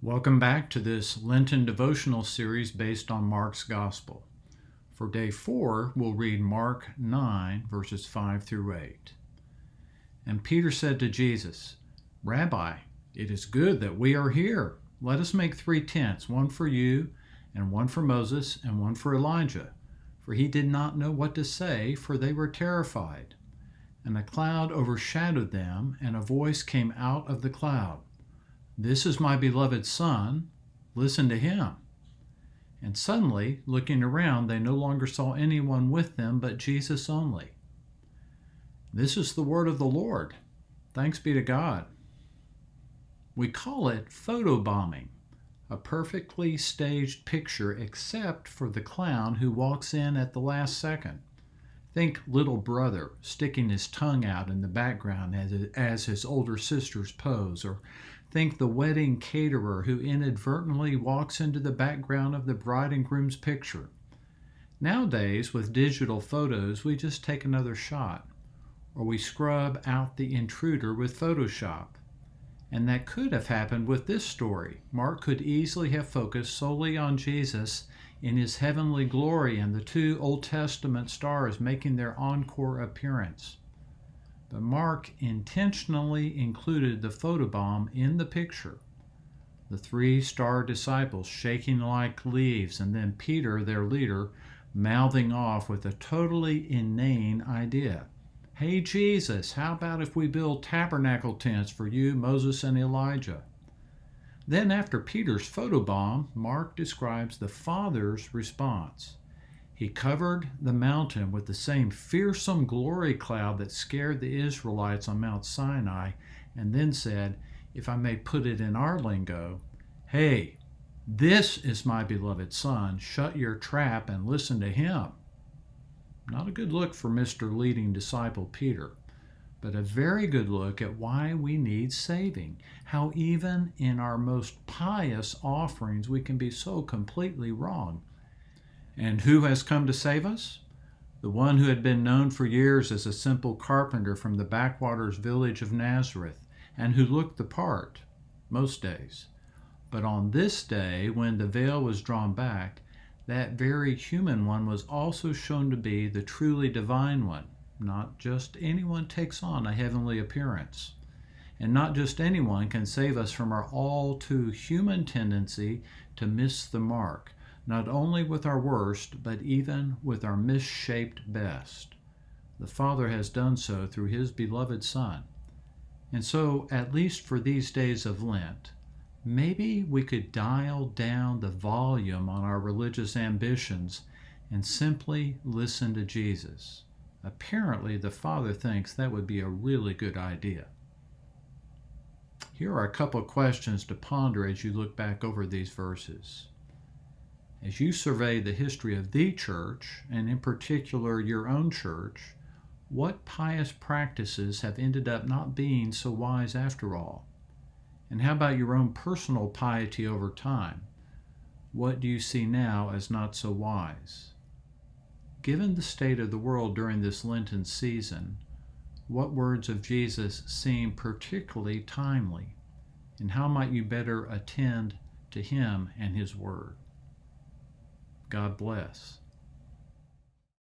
Welcome back to this Lenten devotional series based on Mark's Gospel. For day 4, we'll read Mark 9, verses 5 through 8. And Peter said to Jesus, "Rabbi, it is good that we are here. Let us make 3 tents, one for you, and one for Moses, and one for Elijah." For he did not know what to say, for they were terrified. And a cloud overshadowed them, and a voice came out of the cloud. "This is my beloved Son, listen to him." And suddenly, looking around, they no longer saw anyone with them but Jesus only. This is the word of the Lord. Thanks be to God. We call it photobombing, a perfectly staged picture except for the clown who walks in at the last second. Think little brother sticking his tongue out in the background as his older sisters pose, or think the wedding caterer who inadvertently walks into the background of the bride and groom's picture. Nowadays, with digital photos, we just take another shot, or we scrub out the intruder with Photoshop. And that could have happened with this story. Mark could easily have focused solely on Jesus in his heavenly glory and the 2 Old Testament stars making their encore appearance. But Mark intentionally included the photobomb in the picture. The 3 star disciples shaking like leaves, and then Peter, their leader, mouthing off with a totally inane idea. "Hey Jesus, how about if we build tabernacle tents for you, Moses, and Elijah?" Then after Peter's photobomb, Mark describes the Father's response. He covered the mountain with the same fearsome glory cloud that scared the Israelites on Mount Sinai, and then said, if I may put it in our lingo, "Hey, this is my beloved Son. Shut your trap and listen to him." Not a good look for Mr. Leading Disciple Peter, but a very good look at why we need saving, how even in our most pious offerings we can be so completely wrong. And who has come to save us? The one who had been known for years as a simple carpenter from the backwaters village of Nazareth, and who looked the part most days. But on this day, when the veil was drawn back, that very human one was also shown to be the truly divine one. Not just anyone takes on a heavenly appearance. And not just anyone can save us from our all too human tendency to miss the mark, not only with our worst, but even with our misshaped best. The Father has done so through his beloved Son. And so, at least for these days of Lent, maybe we could dial down the volume on our religious ambitions and simply listen to Jesus. Apparently, the Father thinks that would be a really good idea. Here are a couple of questions to ponder as you look back over these verses. As you survey the history of the church, and in particular your own church, what pious practices have ended up not being so wise after all? And how about your own personal piety over time? What do you see now as not so wise? Given the state of the world during this Lenten season, what words of Jesus seem particularly timely? And how might you better attend to him and his word? God bless.